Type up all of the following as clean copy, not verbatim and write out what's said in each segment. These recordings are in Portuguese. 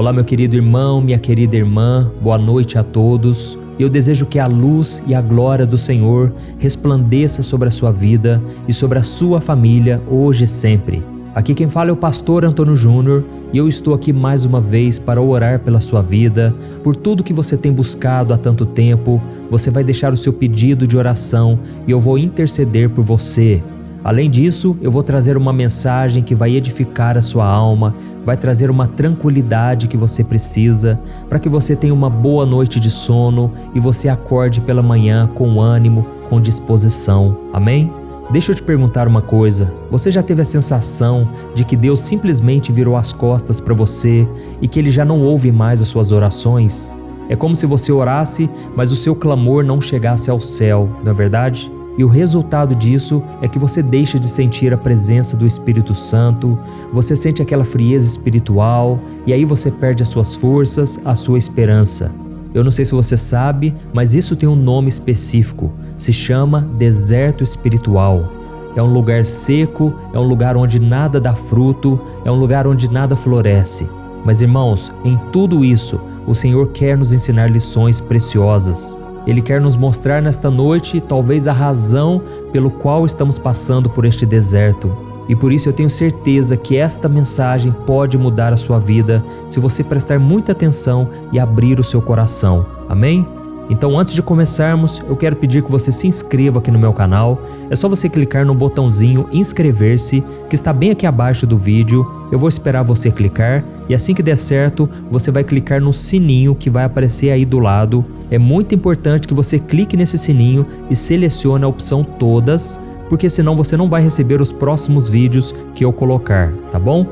Olá, meu querido irmão, minha querida irmã, boa noite a todos. Eu desejo que a luz e a glória do Senhor resplandeça sobre a sua vida e sobre a sua família hoje e sempre. Aqui quem fala é o pastor Antônio Júnior e eu estou aqui mais uma vez para orar pela sua vida, por tudo que você tem buscado há tanto tempo. Você vai deixar o seu pedido de oração e eu vou interceder por você. Além disso, eu vou trazer uma mensagem que vai edificar a sua alma, vai trazer uma tranquilidade que você precisa, para que você tenha uma boa noite de sono e você acorde pela manhã com ânimo, com disposição. Amém? Deixa eu te perguntar uma coisa, você já teve a sensação de que Deus simplesmente virou as costas para você e que Ele já não ouve mais as suas orações? É como se você orasse, mas o seu clamor não chegasse ao céu, não é verdade? E o resultado disso é que você deixa de sentir a presença do Espírito Santo, você sente aquela frieza espiritual e aí você perde as suas forças, a sua esperança. Eu não sei se você sabe, mas isso tem um nome específico, se chama deserto espiritual. É um lugar seco, é um lugar onde nada dá fruto, é um lugar onde nada floresce. Mas irmãos, em tudo isso, o Senhor quer nos ensinar lições preciosas. Ele quer nos mostrar nesta noite talvez a razão pelo qual estamos passando por este deserto. E por isso eu tenho certeza que esta mensagem pode mudar a sua vida se você prestar muita atenção e abrir o seu coração. Amém? Então antes de começarmos, eu quero pedir que você se inscreva aqui no meu canal. É só você clicar no botãozinho inscrever-se, que está bem aqui abaixo do vídeo. Eu vou esperar você clicar e assim que der certo, você vai clicar no sininho que vai aparecer aí do lado. É muito importante que você clique nesse sininho e selecione a opção todas, porque senão você não vai receber os próximos vídeos que eu colocar, tá bom?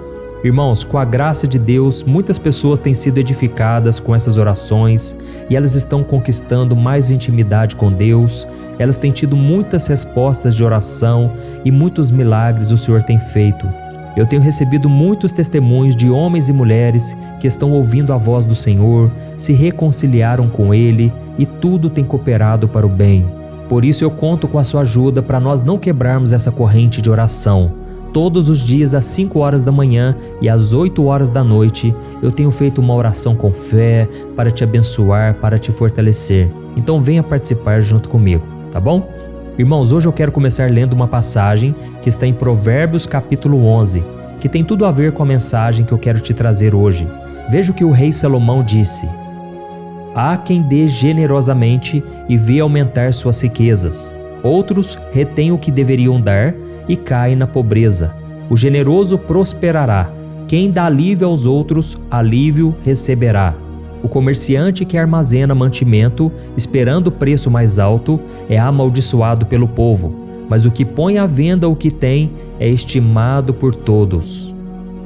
Irmãos, com a graça de Deus, muitas pessoas têm sido edificadas com essas orações e elas estão conquistando mais intimidade com Deus, elas têm tido muitas respostas de oração e muitos milagres o Senhor tem feito. Eu tenho recebido muitos testemunhos de homens e mulheres que estão ouvindo a voz do Senhor, se reconciliaram com Ele e tudo tem cooperado para o bem. Por isso eu conto com a sua ajuda para nós não quebrarmos essa corrente de oração. Todos os dias às 5 horas da manhã e às 8 horas da noite, eu tenho feito uma oração com fé para te abençoar, para te fortalecer. Então venha participar junto comigo, tá bom? Irmãos, hoje eu quero começar lendo uma passagem que está em Provérbios capítulo 11, que tem tudo a ver com a mensagem que eu quero te trazer hoje. Veja o que o rei Salomão disse: há quem dê generosamente e vê aumentar suas riquezas. Outros retêm o que deveriam dar e caem na pobreza. O generoso prosperará. Quem dá alívio aos outros, alívio receberá. O comerciante que armazena mantimento, esperando o preço mais alto, é amaldiçoado pelo povo, mas o que põe à venda o que tem é estimado por todos.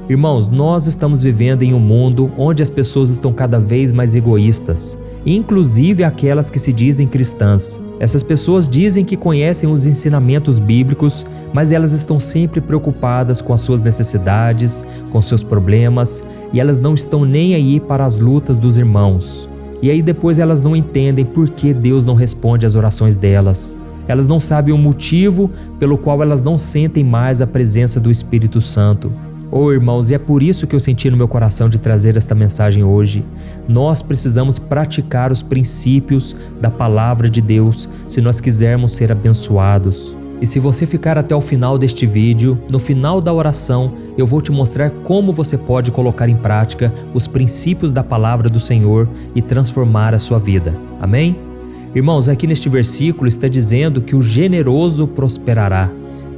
Irmãos, nós estamos vivendo em um mundo onde as pessoas estão cada vez mais egoístas, inclusive aquelas que se dizem cristãs. Essas pessoas dizem que conhecem os ensinamentos bíblicos, mas elas estão sempre preocupadas com as suas necessidades, com seus problemas, e elas não estão nem aí para as lutas dos irmãos. E aí depois elas não entendem por que Deus não responde às orações delas. Elas não sabem o motivo pelo qual elas não sentem mais a presença do Espírito Santo. Oh, irmãos, e é por isso que eu senti no meu coração de trazer esta mensagem hoje. Nós precisamos praticar os princípios da palavra de Deus se nós quisermos ser abençoados. E se você ficar até o final deste vídeo, no final da oração, eu vou te mostrar como você pode colocar em prática os princípios da palavra do Senhor e transformar a sua vida. Amém? Irmãos, aqui neste versículo está dizendo que o generoso prosperará.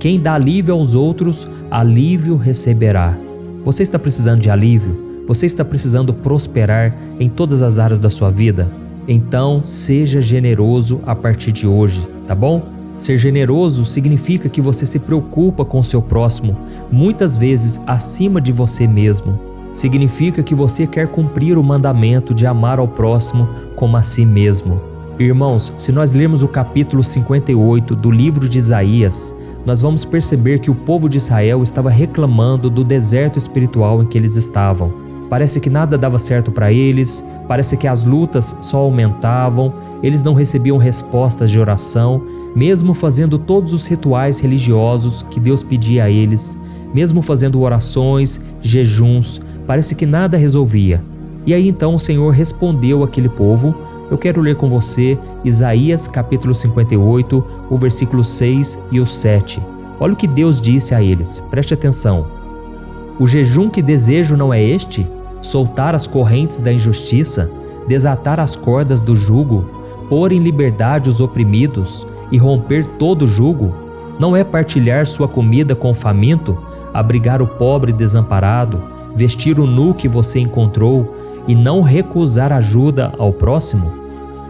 Quem dá alívio aos outros, alívio receberá. Você está precisando de alívio? Você está precisando prosperar em todas as áreas da sua vida? Então, seja generoso a partir de hoje, tá bom? Ser generoso significa que você se preocupa com o seu próximo, muitas vezes acima de você mesmo. Significa que você quer cumprir o mandamento de amar ao próximo como a si mesmo. Irmãos, se nós lermos o capítulo 58 do livro de Isaías, nós vamos perceber que o povo de Israel estava reclamando do deserto espiritual em que eles estavam. Parece que nada dava certo para eles, parece que as lutas só aumentavam, eles não recebiam respostas de oração, mesmo fazendo todos os rituais religiosos que Deus pedia a eles, mesmo fazendo orações, jejuns, parece que nada resolvia. E aí então o Senhor respondeu àquele povo. Eu quero ler com você Isaías capítulo 58, o versículo 6 e o 7. Olha o que Deus disse a eles, preste atenção. O jejum que desejo não é este? Soltar as correntes da injustiça, desatar as cordas do jugo, pôr em liberdade os oprimidos e romper todo o jugo? Não é partilhar sua comida com o faminto, abrigar o pobre desamparado, vestir o nu que você encontrou e não recusar ajuda ao próximo?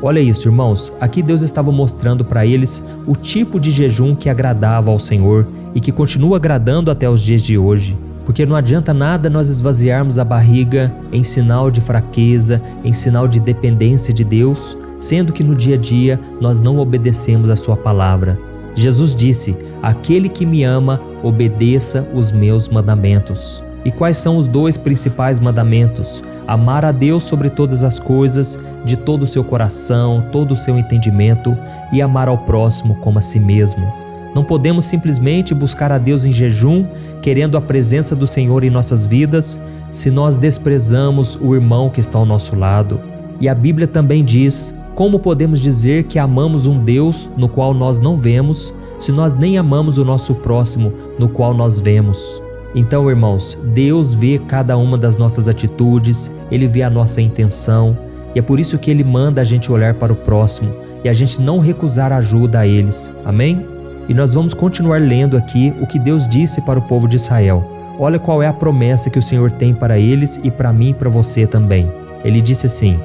Olha isso, irmãos, aqui Deus estava mostrando para eles o tipo de jejum que agradava ao Senhor e que continua agradando até os dias de hoje. Porque não adianta nada nós esvaziarmos a barriga em sinal de fraqueza, em sinal de dependência de Deus, sendo que no dia a dia nós não obedecemos a sua palavra. Jesus disse: aquele que me ama, obedeça os meus mandamentos. E quais são os dois principais mandamentos? Amar a Deus sobre todas as coisas, de todo o seu coração, todo o seu entendimento, e amar ao próximo como a si mesmo. Não podemos simplesmente buscar a Deus em jejum, querendo a presença do Senhor em nossas vidas, se nós desprezamos o irmão que está ao nosso lado. E a Bíblia também diz: como podemos dizer que amamos um Deus no qual nós não vemos, se nós nem amamos o nosso próximo no qual nós vemos? Então, irmãos, Deus vê cada uma das nossas atitudes, Ele vê a nossa intenção, e é por isso que Ele manda a gente olhar para o próximo e a gente não recusar ajuda a eles. Amém? E nós vamos continuar lendo aqui o que Deus disse para o povo de Israel. Olha qual é a promessa que o Senhor tem para eles e para mim e para você também. Ele disse assim: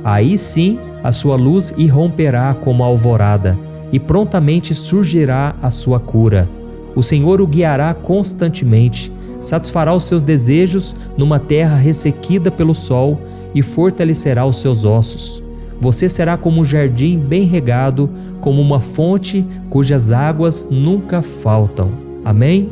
aí sim a sua luz irromperá como a alvorada, e prontamente surgirá a sua cura. O Senhor o guiará constantemente, satisfará os seus desejos numa terra ressequida pelo sol e fortalecerá os seus ossos. Você será como um jardim bem regado, como uma fonte cujas águas nunca faltam. Amém?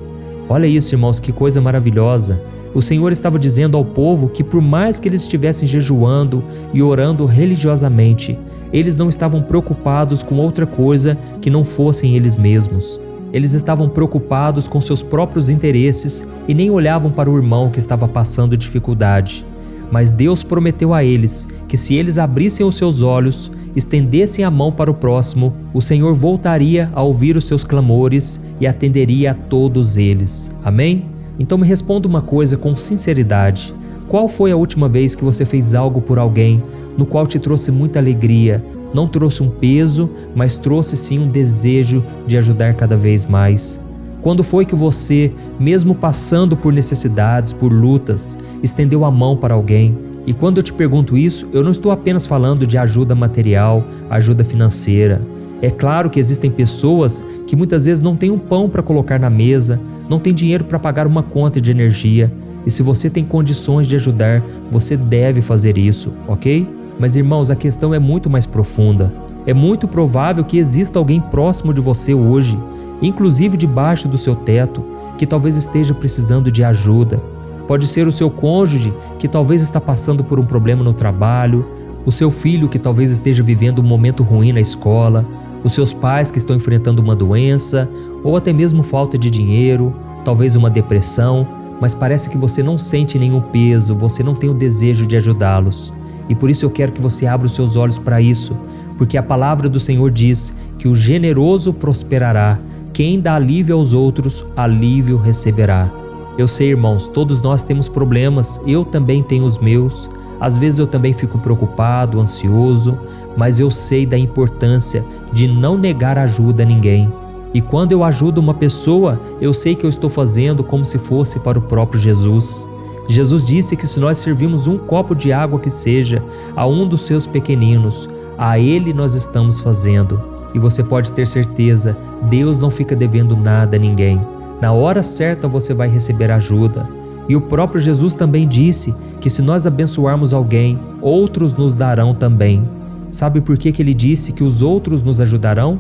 Olha isso, irmãos, que coisa maravilhosa. O Senhor estava dizendo ao povo que por mais que eles estivessem jejuando e orando religiosamente, eles não estavam preocupados com outra coisa que não fossem eles mesmos. Eles estavam preocupados com seus próprios interesses e nem olhavam para o irmão que estava passando dificuldade. Mas Deus prometeu a eles que se eles abrissem os seus olhos, estendessem a mão para o próximo, o Senhor voltaria a ouvir os seus clamores e atenderia a todos eles. Amém? Então me responda uma coisa com sinceridade. Qual foi a última vez que você fez algo por alguém no qual te trouxe muita alegria? Não trouxe um peso, mas trouxe sim um desejo de ajudar cada vez mais. Quando foi que você, mesmo passando por necessidades, por lutas, estendeu a mão para alguém? E quando eu te pergunto isso, eu não estou apenas falando de ajuda material, ajuda financeira. É claro que existem pessoas que muitas vezes não têm um pão para colocar na mesa, não têm dinheiro para pagar uma conta de energia. E se você tem condições de ajudar, você deve fazer isso, ok? Mas irmãos, a questão é muito mais profunda. É muito provável que exista alguém próximo de você hoje, inclusive debaixo do seu teto, que talvez esteja precisando de ajuda. Pode ser o seu cônjuge, que talvez está passando por um problema no trabalho, o seu filho que talvez esteja vivendo um momento ruim na escola, os seus pais que estão enfrentando uma doença, ou até mesmo falta de dinheiro, talvez uma depressão, mas parece que você não sente nenhum peso, você não tem o desejo de ajudá-los. E por isso eu quero que você abra os seus olhos para isso, porque a palavra do Senhor diz que o generoso prosperará, quem dá alívio aos outros, alívio receberá. Eu sei, irmãos, todos nós temos problemas, eu também tenho os meus. Às vezes eu também fico preocupado, ansioso, mas eu sei da importância de não negar ajuda a ninguém. E quando eu ajudo uma pessoa, eu sei que eu estou fazendo como se fosse para o próprio Jesus. Jesus disse que se nós servirmos um copo de água que seja a um dos seus pequeninos, a ele nós estamos fazendo. E você pode ter certeza, Deus não fica devendo nada a ninguém. Na hora certa você vai receber ajuda. E o próprio Jesus também disse que se nós abençoarmos alguém, outros nos darão também. Sabe por que ele disse que os outros nos ajudarão?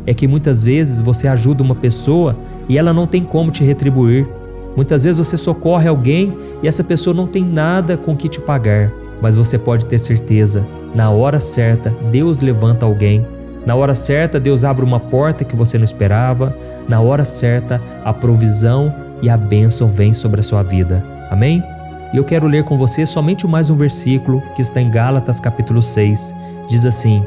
É que muitas vezes você ajuda uma pessoa e ela não tem como te retribuir. Muitas vezes você socorre alguém e essa pessoa não tem nada com que te pagar. Mas você pode ter certeza, na hora certa, Deus levanta alguém. Na hora certa, Deus abre uma porta que você não esperava. Na hora certa, a provisão e a bênção vêm sobre a sua vida. Amém? E eu quero ler com você somente mais um versículo que está em Gálatas capítulo 6. Diz assim: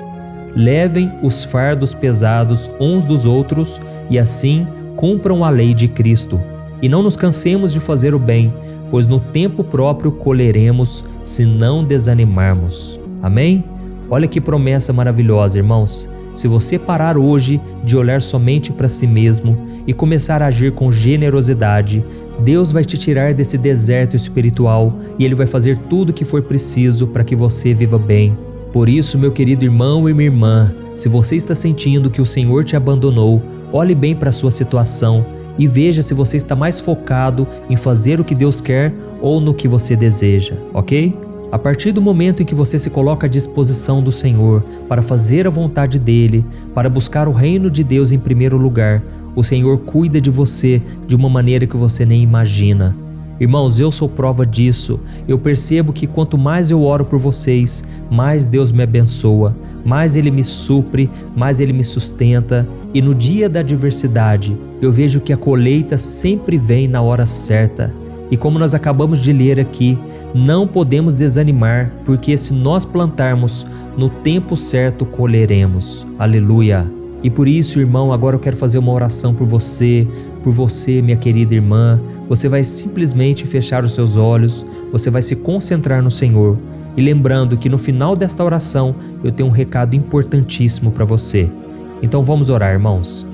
levem os fardos pesados uns dos outros e assim cumpram a lei de Cristo. E não nos cansemos de fazer o bem, pois no tempo próprio colheremos se não desanimarmos. Amém? Olha que promessa maravilhosa, irmãos. Se você parar hoje de olhar somente para si mesmo e começar a agir com generosidade, Deus vai te tirar desse deserto espiritual e Ele vai fazer tudo o que for preciso para que você viva bem. Por isso, meu querido irmão e minha irmã, se você está sentindo que o Senhor te abandonou, olhe bem para a sua situação e veja se você está mais focado em fazer o que Deus quer ou no que você deseja, ok? A partir do momento em que você se coloca à disposição do Senhor para fazer a vontade dEle, para buscar o reino de Deus em primeiro lugar, o Senhor cuida de você de uma maneira que você nem imagina. Irmãos, eu sou prova disso. Eu percebo que quanto mais eu oro por vocês, mais Deus me abençoa, mais Ele me supre, mais Ele me sustenta. E no dia da adversidade, eu vejo que a colheita sempre vem na hora certa. E como nós acabamos de ler aqui, não podemos desanimar, porque se nós plantarmos, no tempo certo colheremos. Aleluia! E por isso, irmão, agora eu quero fazer uma oração por você, minha querida irmã. Você vai simplesmente fechar os seus olhos, você vai se concentrar no Senhor. E lembrando que no final desta oração, eu tenho um recado importantíssimo para você. Então vamos orar, irmãos.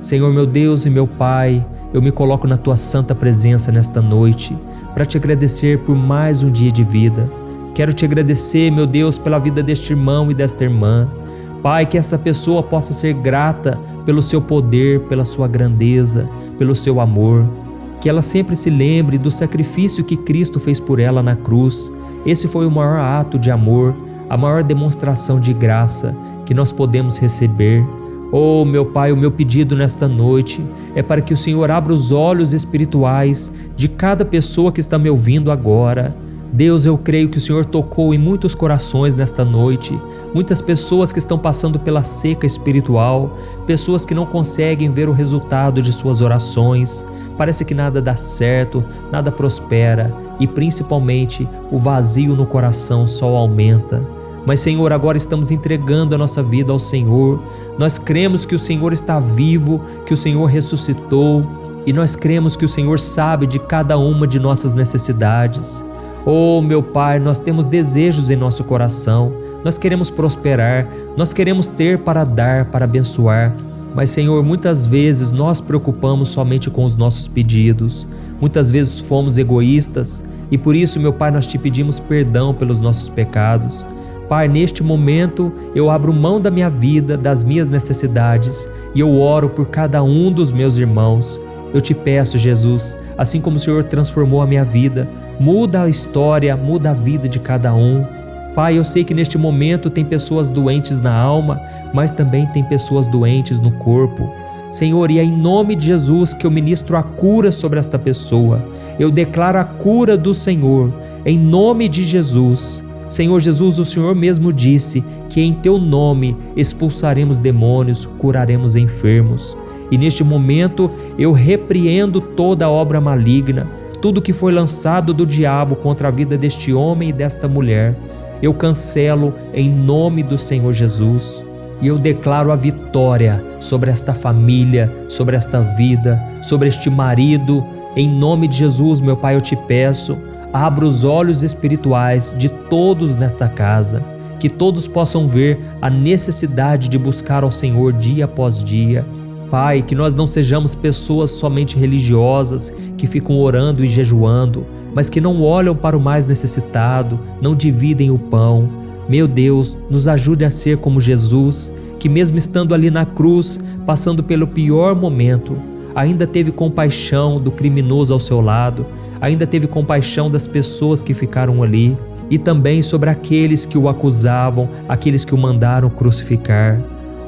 Senhor, meu Deus e meu Pai, eu me coloco na Tua santa presença nesta noite, para te agradecer por mais um dia de vida. Quero te agradecer, meu Deus, pela vida deste irmão e desta irmã. Pai, que essa pessoa possa ser grata pelo seu poder, pela sua grandeza, pelo seu amor. Que ela sempre se lembre do sacrifício que Cristo fez por ela na cruz. Esse foi o maior ato de amor, a maior demonstração de graça que nós podemos receber. Oh, meu Pai, o meu pedido nesta noite é para que o Senhor abra os olhos espirituais de cada pessoa que está me ouvindo agora. Deus, eu creio que o Senhor tocou em muitos corações nesta noite, muitas pessoas que estão passando pela seca espiritual, pessoas que não conseguem ver o resultado de suas orações, parece que nada dá certo, nada prospera e principalmente o vazio no coração só aumenta. Mas Senhor, agora estamos entregando a nossa vida ao Senhor, nós cremos que o Senhor está vivo, que o Senhor ressuscitou e nós cremos que o Senhor sabe de cada uma de nossas necessidades. Oh, meu Pai, nós temos desejos em nosso coração, nós queremos prosperar, nós queremos ter para dar, para abençoar. Mas, Senhor, muitas vezes nós preocupamos somente com os nossos pedidos, muitas vezes fomos egoístas e por isso, meu Pai, nós te pedimos perdão pelos nossos pecados. Pai, neste momento eu abro mão da minha vida, das minhas necessidades e eu oro por cada um dos meus irmãos. Eu te peço, Jesus, assim como o Senhor transformou a minha vida, muda a história, muda a vida de cada um. Pai, eu sei que neste momento tem pessoas doentes na alma, mas também tem pessoas doentes no corpo. Senhor, e é em nome de Jesus que eu ministro a cura sobre esta pessoa. Eu declaro a cura do Senhor, em nome de Jesus. Senhor Jesus, o Senhor mesmo disse que em Teu nome expulsaremos demônios, curaremos enfermos. E neste momento eu repreendo toda obra maligna, tudo que foi lançado do diabo contra a vida deste homem e desta mulher. Eu cancelo em nome do Senhor Jesus. E eu declaro a vitória sobre esta família, sobre esta vida, sobre este marido. Em nome de Jesus, meu Pai, eu te peço, abra os olhos espirituais de todos nesta casa, que todos possam ver a necessidade de buscar ao Senhor dia após dia. Pai, que nós não sejamos pessoas somente religiosas, que ficam orando e jejuando, mas que não olham para o mais necessitado, não dividem o pão. Meu Deus, nos ajude a ser como Jesus, que mesmo estando ali na cruz, passando pelo pior momento, ainda teve compaixão do criminoso ao seu lado, ainda teve compaixão das pessoas que ficaram ali e também sobre aqueles que o acusavam, aqueles que o mandaram crucificar.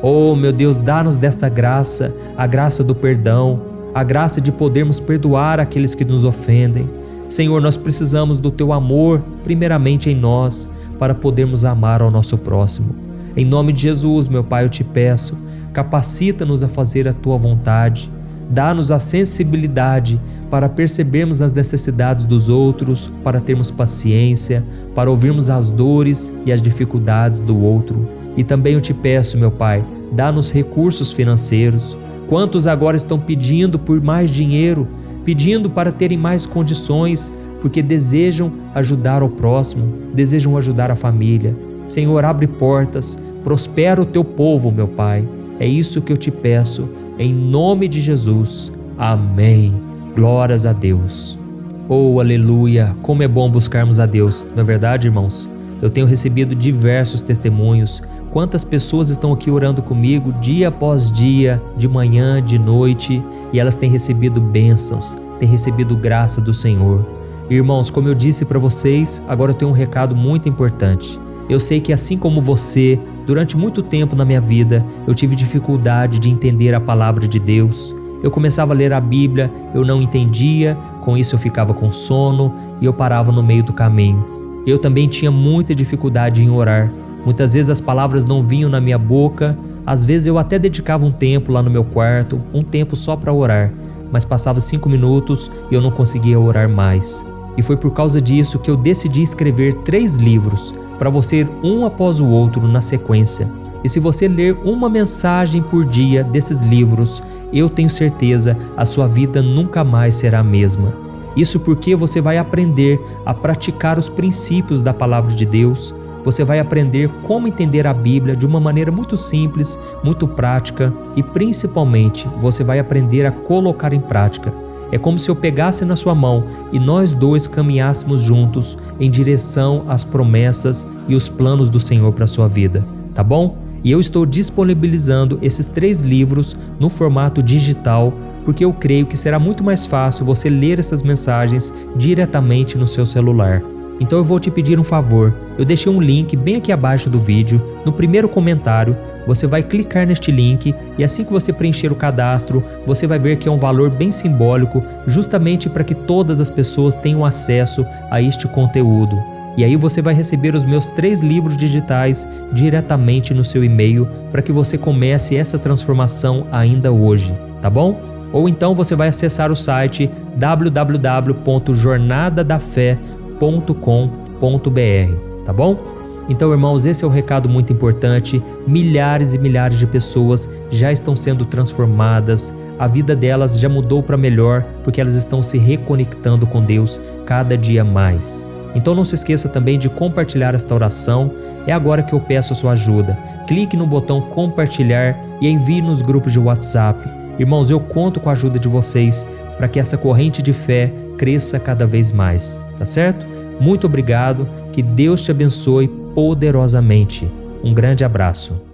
Oh, meu Deus, dá-nos desta graça, a graça do perdão, a graça de podermos perdoar aqueles que nos ofendem. Senhor, nós precisamos do Teu amor, primeiramente em nós, para podermos amar ao nosso próximo. Em nome de Jesus, meu Pai, eu te peço, capacita-nos a fazer a Tua vontade. Dá-nos a sensibilidade para percebermos as necessidades dos outros, para termos paciência, para ouvirmos as dores e as dificuldades do outro. E também eu te peço, meu Pai, dá-nos recursos financeiros. Quantos agora estão pedindo por mais dinheiro, pedindo para terem mais condições, porque desejam ajudar o próximo, desejam ajudar a família. Senhor, abre portas, prospera o teu povo, meu Pai. É isso que eu te peço, em nome de Jesus. Amém. Glórias a Deus. Oh, aleluia! Como é bom buscarmos a Deus. Na verdade, irmãos, eu tenho recebido diversos testemunhos. Quantas pessoas estão aqui orando comigo dia após dia, de manhã, de noite, e elas têm recebido bênçãos, têm recebido graça do Senhor. Irmãos, como eu disse para vocês, agora eu tenho um recado muito importante. Eu sei que assim como você, durante muito tempo na minha vida, eu tive dificuldade de entender a palavra de Deus. Eu começava a ler a Bíblia, eu não entendia, com isso eu ficava com sono e eu parava no meio do caminho. Eu também tinha muita dificuldade em orar. Muitas vezes as palavras não vinham na minha boca, às vezes eu até dedicava um tempo lá no meu quarto, um tempo só para orar, mas passava 5 minutos e eu não conseguia orar mais. E foi por causa disso que eu decidi escrever 3 livros, para você um após o outro na sequência. E se você ler uma mensagem por dia desses livros, eu tenho certeza a sua vida nunca mais será a mesma. Isso porque você vai aprender a praticar os princípios da palavra de Deus. Você vai aprender como entender a Bíblia de uma maneira muito simples, muito prática e principalmente você vai aprender a colocar em prática. É como se eu pegasse na sua mão e nós dois caminhássemos juntos em direção às promessas e os planos do Senhor para a sua vida, tá bom? E eu estou disponibilizando esses 3 livros no formato digital, porque eu creio que será muito mais fácil você ler essas mensagens diretamente no seu celular. Então eu vou te pedir um favor, eu deixei um link bem aqui abaixo do vídeo, no primeiro comentário, você vai clicar neste link e assim que você preencher o cadastro, você vai ver que é um valor bem simbólico, justamente para que todas as pessoas tenham acesso a este conteúdo. E aí você vai receber os meus 3 livros digitais diretamente no seu e-mail para que você comece essa transformação ainda hoje, tá bom? Ou então você vai acessar o site www.jornadadafé.com.br, tá bom? Então, irmãos, esse é um recado muito importante. Milhares e milhares de pessoas já estão sendo transformadas, a vida delas já mudou para melhor porque elas estão se reconectando com Deus cada dia mais. Então não se esqueça também de compartilhar esta oração, é agora que eu peço a sua ajuda. Clique no botão compartilhar e envie nos grupos de WhatsApp. Irmãos, eu conto com a ajuda de vocês para que essa corrente de fé cresça cada vez mais, tá certo? Muito obrigado, que Deus te abençoe poderosamente. Um grande abraço.